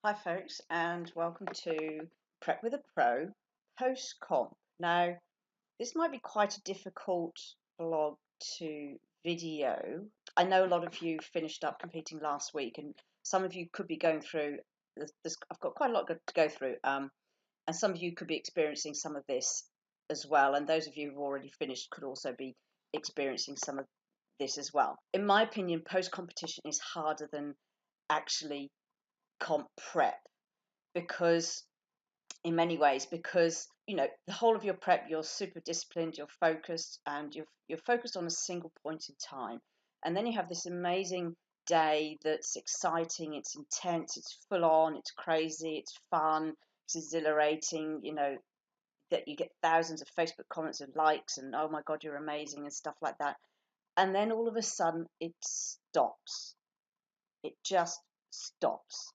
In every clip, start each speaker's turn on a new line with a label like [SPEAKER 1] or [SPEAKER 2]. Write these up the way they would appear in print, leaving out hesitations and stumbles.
[SPEAKER 1] Hi, folks, and welcome to Prep with a Pro post comp. Now, this might be quite a difficult vlog to video. I know a lot of you finished up competing last week, and some of you could be going through this. I've got quite a lot to go through, and some of you could be experiencing some of this as well. And those of you who've already finished could also be experiencing some of this as well. In my opinion, post competition is harder than actually comp prep because in many ways because the whole of your prep you're super disciplined, you're focused, and you're focused on a single point in time, and then you have this amazing day that's exciting, it's intense, it's full on, it's crazy, it's fun, it's exhilarating, that you get thousands of Facebook comments and likes and oh my god you're amazing and stuff like that, and then all of a sudden it stops. It just stops.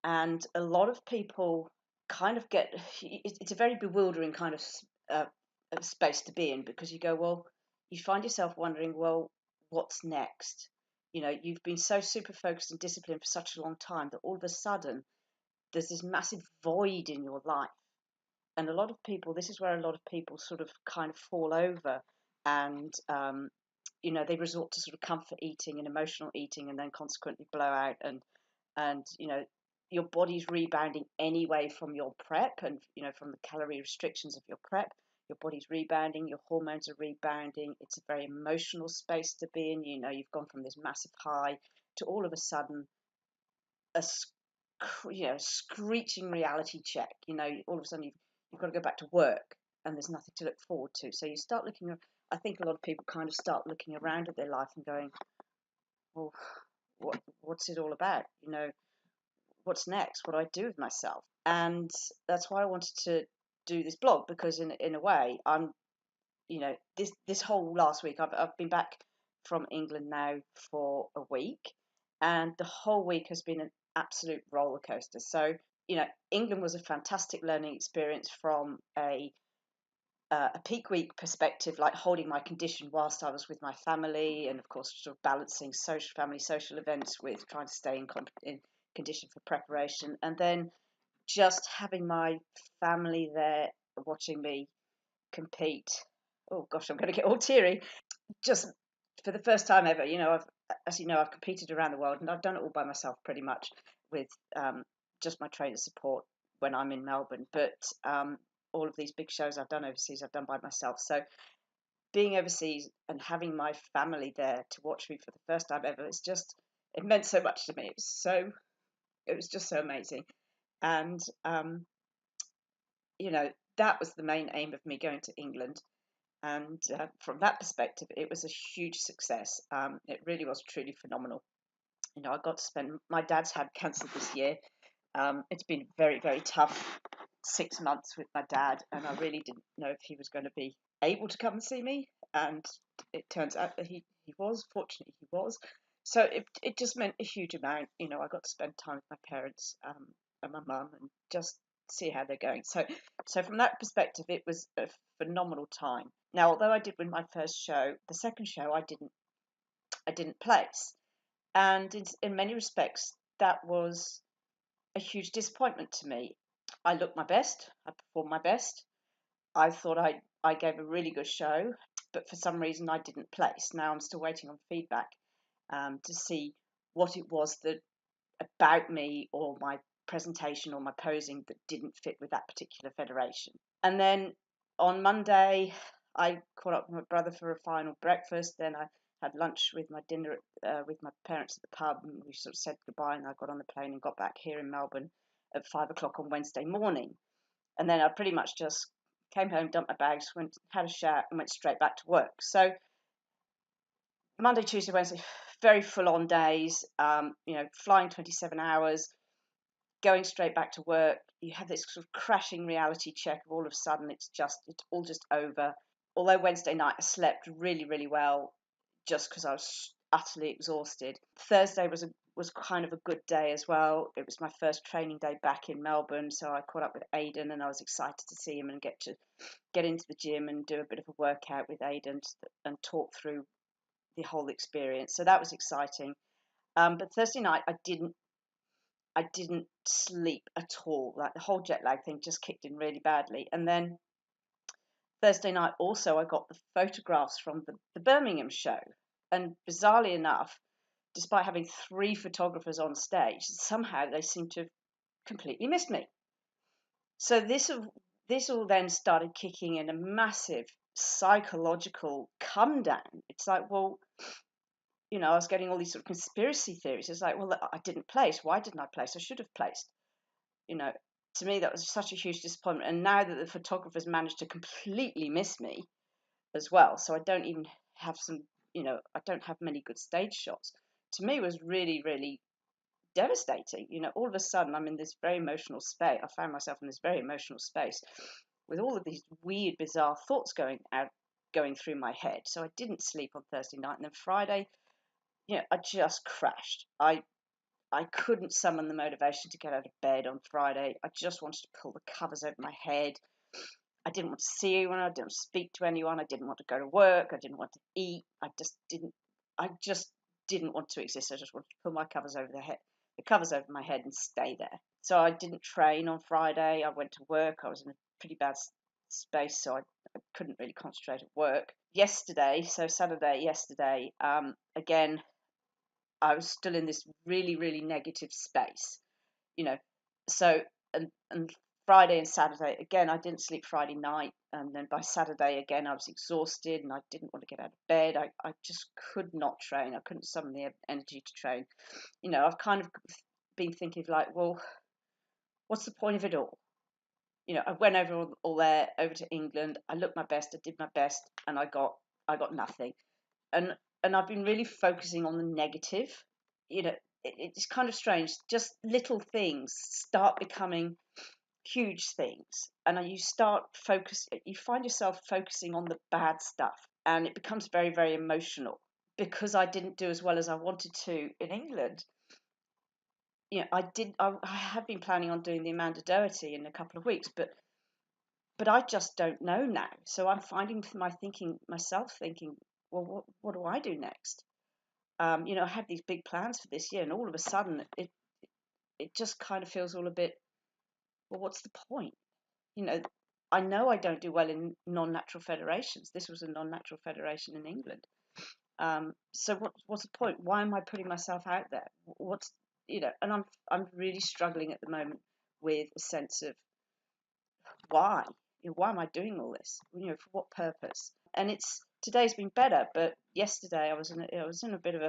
[SPEAKER 1] And a lot of people kind of get it's a very bewildering kind of space to be in, because you go, well, you find yourself wondering, well, what's next? You've been so super focused and disciplined for such a long time that all of a sudden there's this massive void in your life. And a lot of people, this is where a lot of people sort of kind of fall over, and they resort to sort of comfort eating and emotional eating, and then consequently blow out, and your body's rebounding anyway from your prep, and from the calorie restrictions of your prep. Your body's rebounding, your hormones are rebounding. It's a very emotional space to be in. You've gone from this massive high to all of a sudden a screeching reality check. All of a sudden you've got to go back to work, and there's nothing to look forward to. So you start looking. I think a lot of people kind of start looking around at their life and going, well, what's it all about? What's next? What do I do with myself? And that's why I wanted to do this blog, because in a way I'm this whole last week I've been back from England now for a week, and the whole week has been an absolute roller coaster. So England was a fantastic learning experience from a peak week perspective, like holding my condition whilst I was with my family, and of course sort of balancing social events with trying to stay in condition for preparation, and then just having my family there watching me compete. Oh gosh, I'm going to get all teary. Just for the first time ever, I've competed around the world, and I've done it all by myself pretty much, with just my trainer support when I'm in Melbourne. But all of these big shows I've done overseas, I've done by myself. So being overseas and having my family there to watch me for the first time ever, it meant so much to me. It was just so amazing. And that was the main aim of me going to England. And from that perspective, it was a huge success. It really was truly phenomenal. I got to spend. My dad's had cancer this year. It's been very, very tough 6 months with my dad, and I really didn't know if he was going to be able to come and see me. And it turns out that he was. Fortunately, he was. So it just meant a huge amount. I got to spend time with my parents and my mum, and just see how they're going. So from that perspective, it was a phenomenal time. Now, although I did win my first show, the second show I didn't place, and in many respects that was a huge disappointment to me. I looked my best, I performed my best. I thought I gave a really good show, but for some reason I didn't place. Now I'm still waiting on feedback to see what it was that about me or my presentation or my posing that didn't fit with that particular federation. And then on Monday, I caught up with my brother for a final breakfast. Then I had lunch with my dinner with my parents at the pub, and we sort of said goodbye. And I got on the plane and got back here in Melbourne at 5 o'clock on Wednesday morning. And then I pretty much just came home, dumped my bags, had a shower, and went straight back to work. So Monday, Tuesday, Wednesday, very full on days. Flying 27 hours, going straight back to work. You have this sort of crashing reality check of all of a sudden it's all just over. Although Wednesday night I slept really, really well, just because I was utterly exhausted. Thursday was kind of a good day as well. It was my first training day back in Melbourne, so I caught up with Aidan, and I was excited to see him and get into the gym and do a bit of a workout with Aidan and talk through the whole experience. So that was exciting. But Thursday night I I didn't sleep at all. Like the whole jet lag thing just kicked in really badly. And then Thursday night also I got the photographs from the Birmingham show. And bizarrely enough, despite having 3 photographers on stage, somehow they seemed to have completely missed me. So this all then started kicking in a massive psychological come down. It's like, well, I was getting all these sort of conspiracy theories. It's like, well, I didn't place. Why didn't I place? I should have placed. You know, to me, that was such a huge disappointment. And now that the photographers managed to completely miss me as well, so I don't even have I don't have many good stage shots. To me, it was really, really devastating. All of a sudden, I'm in this very emotional space. I found myself in this very emotional space with all of these weird, bizarre thoughts going through my head. So I didn't sleep on Thursday night, and then Friday, I just crashed. I couldn't summon the motivation to get out of bed on Friday. I just wanted to pull the covers over my head. I didn't want to see anyone. I didn't speak to anyone. I didn't want to go to work. I didn't want to eat. I just didn't want to exist. I just wanted to pull my covers over the covers over my head and stay there. So I didn't train on Friday. I went to work. I was in a pretty bad space, so I couldn't really concentrate at work. Yesterday, so Saturday, yesterday, again, I was still in this really, really negative space, you know. So and Friday and Saturday again, I didn't sleep Friday night, and then by Saturday again, I was exhausted and I didn't want to get out of bed. I just could not train. I couldn't summon the energy to train. I've kind of been thinking like, well, what's the point of it all? I went all there over to England. I looked my best. I did my best, and I got nothing. And I've been really focusing on the negative. It's kind of strange. Just little things start becoming huge things, and you find yourself focusing on the bad stuff, and it becomes very, very emotional. Because I didn't do as well as I wanted to in England, I have been planning on doing the Amanda Doherty in a couple of weeks, but I just don't know now. So I'm finding myself thinking, well, what do I do next? I had these big plans for this year, and all of a sudden, it just kind of feels all a bit. Well, what's the point? You know, I know I don't do well in non-natural federations. This was a non-natural federation in England. So what's the point? Why am I putting myself out there? And I'm really struggling at the moment with a sense of why. Why am I doing all this? For what purpose? And today's been better, but yesterday I was in a bit of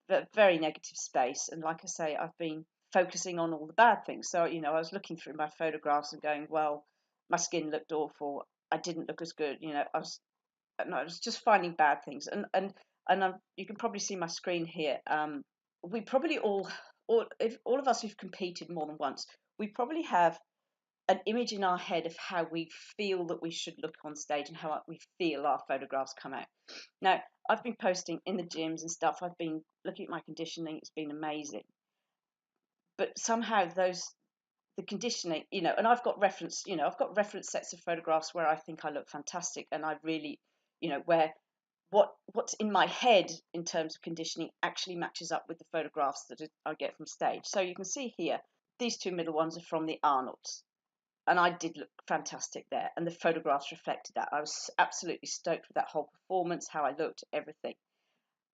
[SPEAKER 1] a very negative space, and like I say, I've been focusing on all the bad things. So I was looking through my photographs and going, well, my skin looked awful. I didn't look as good. I was just finding bad things, and you can probably see my screen here. We probably if all of us who've competed more than once, we probably have an image in our head of how we feel that we should look on stage and how we feel our photographs come out. Now, I've been posting in the gyms and stuff. I've been looking at my conditioning. It's been amazing. But somehow the conditioning, and I've got reference sets of photographs where I think I look fantastic, and I really, where what's in my head in terms of conditioning actually matches up with the photographs that I get from stage. So you can see here, these 2 middle ones are from the Arnolds. And I did look fantastic there, and the photographs reflected that. I was absolutely stoked with that whole performance, how I looked, everything.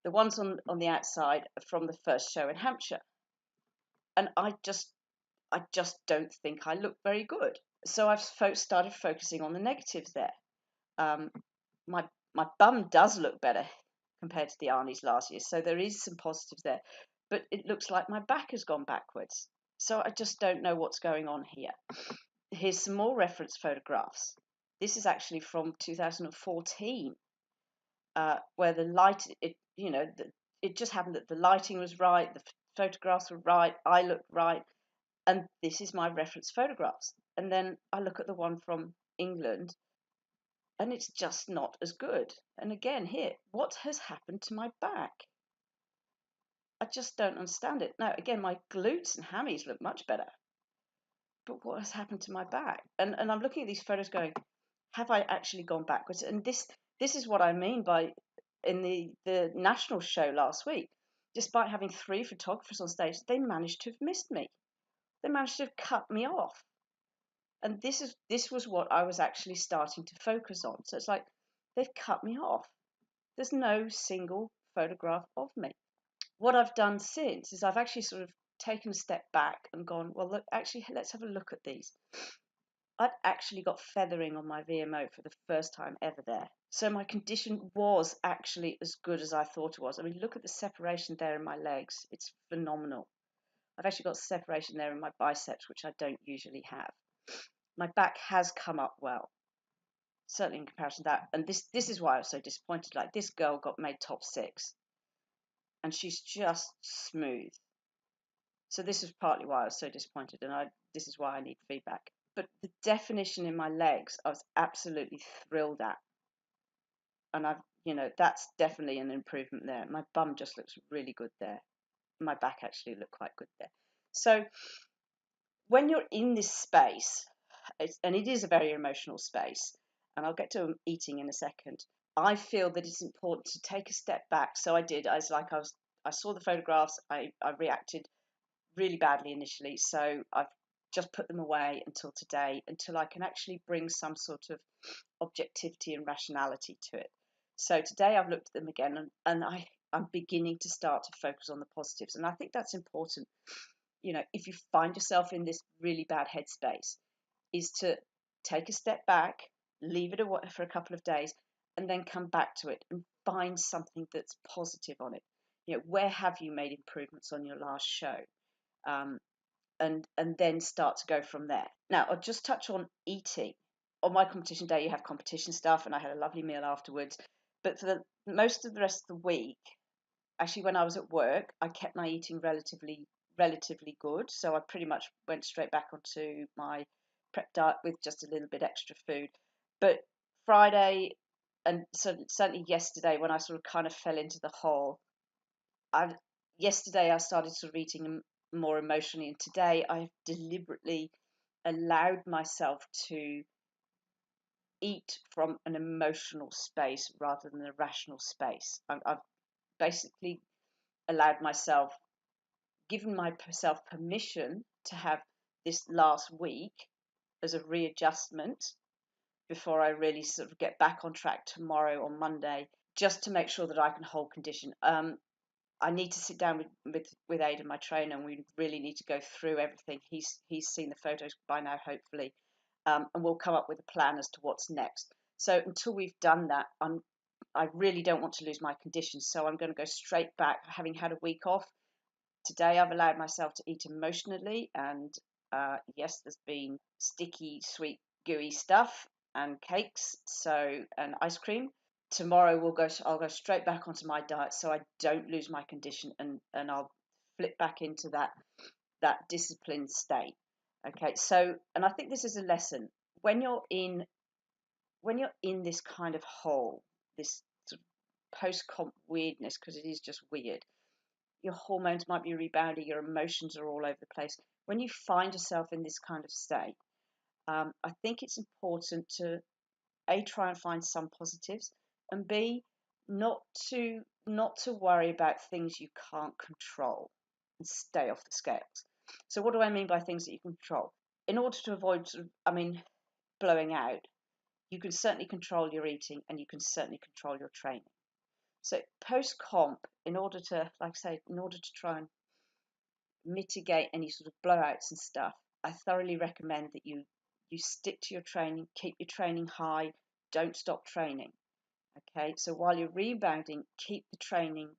[SPEAKER 1] The ones on the outside are from the first show in Hampshire, and I just don't think I look very good. So I've started focusing on the negatives there. My bum does look better compared to the Arnie's last year, so there is some positives there, but it looks like my back has gone backwards. So I just don't know what's going on here. Here's some more reference photographs. This is actually from 2014, where the light, it just happened that the lighting was right, the photographs were right, I looked right, and this is my reference photographs. And then I look at the one from England, and it's just not as good. And again, here, what has happened to my back? I just don't understand it. Now, again, my glutes and hammies look much better. But what has happened to my back? And I'm looking at these photos going, have I actually gone backwards? And this is what I mean by in the national show last week. despite having 3 photographers on stage, they managed to have missed me. They managed to have cut me off. And this was what I was actually starting to focus on. So it's like, they've cut me off. There's no single photograph of me. What I've done since is I've actually sort of taken a step back and gone, well, look, actually, let's have a look at these. I'd actually got feathering on my VMO for the first time ever there. So my condition was actually as good as I thought it was. I mean, look at the separation there in my legs. It's phenomenal. I've actually got separation there in my biceps, which I don't usually have. My back has come up well, certainly in comparison to that. And this is why I was so disappointed. Like, this girl got made top 6, and she's just smooth. So this is partly why I was so disappointed, and this is why I need feedback. But the definition in my legs, I was absolutely thrilled at, and that's definitely an improvement there. My bum just looks really good there. My back actually looked quite good there. So when you're in this space, and it is a very emotional space, and I'll get to eating in a second, I feel that it's important to take a step back. So I did. I saw the photographs. I reacted really badly initially, so I've just put them away until today, until I can actually bring some sort of objectivity and rationality to it. So today I've looked at them again, and I'm beginning to start to focus on the positives, and I think that's important. If you find yourself in this really bad headspace, is to take a step back, leave it for a couple of days, and then come back to it and find something that's positive on it. Where have you made improvements on your last show? And then start to go from there. Now, I'll just touch on eating. On my competition day, you have competition stuff, and I had a lovely meal afterwards. But for most of the rest of the week, actually, when I was at work, I kept my eating relatively good. So I pretty much went straight back onto my prep diet with just a little bit extra food. But Friday, and certainly yesterday, when I sort of kind of fell into the hole, yesterday I started sort of eating more emotionally, and today I've deliberately allowed myself to eat from an emotional space rather than a rational space. I've basically allowed myself, given myself permission to have this last week as a readjustment before I really sort of get back on track tomorrow or Monday, just to make sure that I can hold condition. I need to sit down with Aidan, my trainer, and we really need to go through everything. He's seen the photos by now, hopefully, and we'll come up with a plan as to what's next. So until we've done that, I really don't want to lose my condition. So I'm going to go straight back, having had a week off. Today I've allowed myself to eat emotionally, and yes, there's been sticky, sweet, gooey stuff and cakes, and ice cream. Tomorrow I'll go straight back onto my diet so I don't lose my condition, and I'll flip back into that disciplined state. Okay, so, and I think this is a lesson when you're in this kind of hole, this sort of post-comp weirdness, because it is just weird. Your hormones might be rebounding, your emotions are all over the place. When you find yourself in this kind of state, I think it's important to try and find some positives, and B, not to worry about things you can't control and stay off the scales. So what do I mean by things that you can control? In order to avoid blowing out, you can certainly control your eating, and you can certainly control your training. So post comp, in order to try and mitigate any sort of blowouts and stuff, I thoroughly recommend that you stick to your training, keep your training high, don't stop training. Okay, so while you're rebounding, keep the training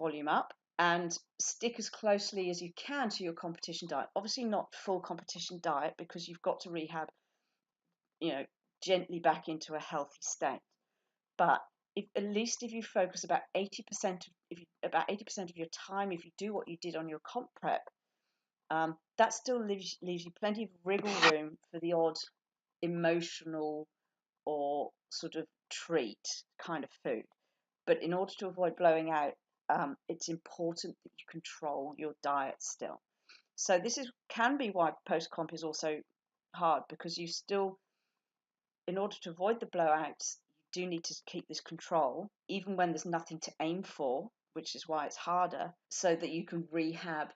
[SPEAKER 1] volume up and stick as closely as you can to your competition diet. Obviously not full competition diet, because you've got to rehab, gently back into a healthy state. But at least if you focus about 80% of your time, if you do what you did on your comp prep, that still leaves you plenty of wriggle room for the odd emotional or sort of treat kind of food. But in order to avoid blowing out, it's important that you control your diet still. So this can be why post-comp is also hard, because you still, in order to avoid the blowouts, you do need to keep this control, even when there's nothing to aim for. which is why it's harder, so that you can rehab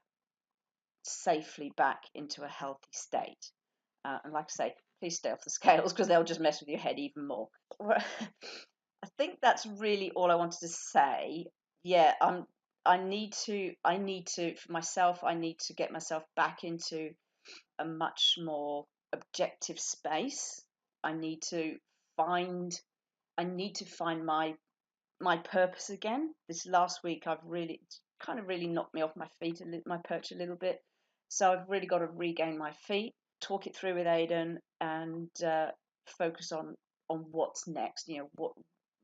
[SPEAKER 1] safely back into a healthy state. And like I say, please stay off the scales because they'll just mess with your head even more. I think that's really all I wanted to say. Yeah, I need to for myself. I need to get myself back into a much more objective space. I need to find. I need to find my purpose again. This last week, I've really kind of really knocked me off my feet, my perch a little bit. So I've really got to regain my feet, talk it through with Aidan, and focus on what's next. You know,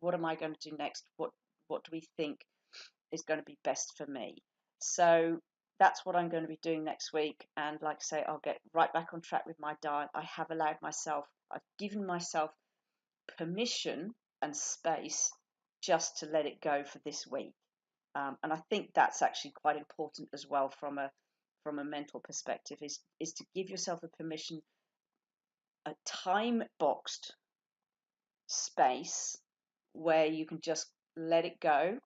[SPEAKER 1] what am I going to do next? What do we think is going to be best for me? So that's what I'm going to be doing next week. And like I say, I'll get right back on track with my diet. I have allowed myself, I've given myself permission and space just to let it go for this week. And I think that's actually quite important as well from a mental perspective is to give yourself a permission, a time boxed space where you can just let it go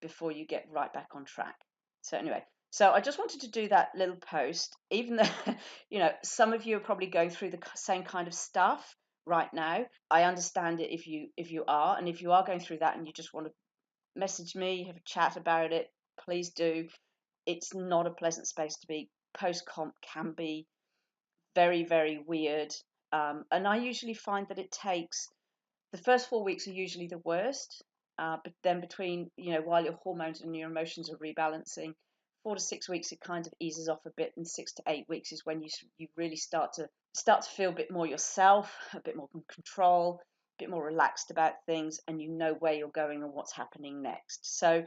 [SPEAKER 1] before you get right back on track. So anyway, so I just wanted to do that little post, even though some of you are probably going through the same kind of stuff right now. I understand it if you are, and if you are going through that and you just want to message me, have a chat about it, please do. It's not a pleasant space to be. Post comp can be very, very weird. And I usually find that it takes the first 4 weeks are usually the worst. But then between, while your hormones and your emotions are rebalancing, 4 to 6 weeks it kind of eases off a bit, and 6 to 8 weeks is when you really start to feel a bit more yourself, a bit more in control, a bit more relaxed about things, and you know where you're going and what's happening next. So,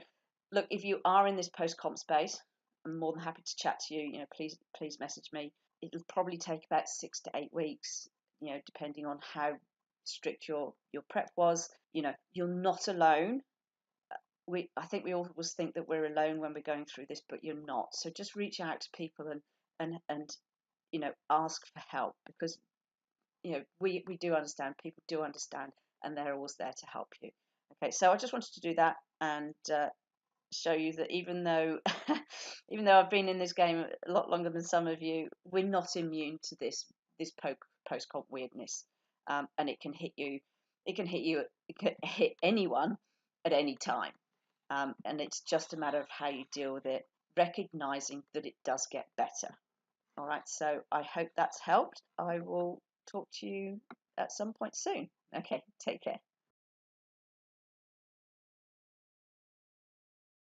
[SPEAKER 1] look, if you are in this post comp space, I'm more than happy to chat to you. Please message me. It'll probably take about 6 to 8 weeks, depending on how strict your prep was. You're not alone. I think we always think that we're alone when we're going through this, but you're not. So just reach out to people and ask for help, because we do understand, people do understand, and they're always there to help you. Okay, so I just wanted to do that and show you that even though even though I've been in this game a lot longer than some of you, we're not immune to this post comp weirdness, and it can hit you. It can hit anyone at any time, and it's just a matter of how you deal with it, recognizing that it does get better. All right, so I hope that's helped. I will talk to you at some point soon. Okay, take care.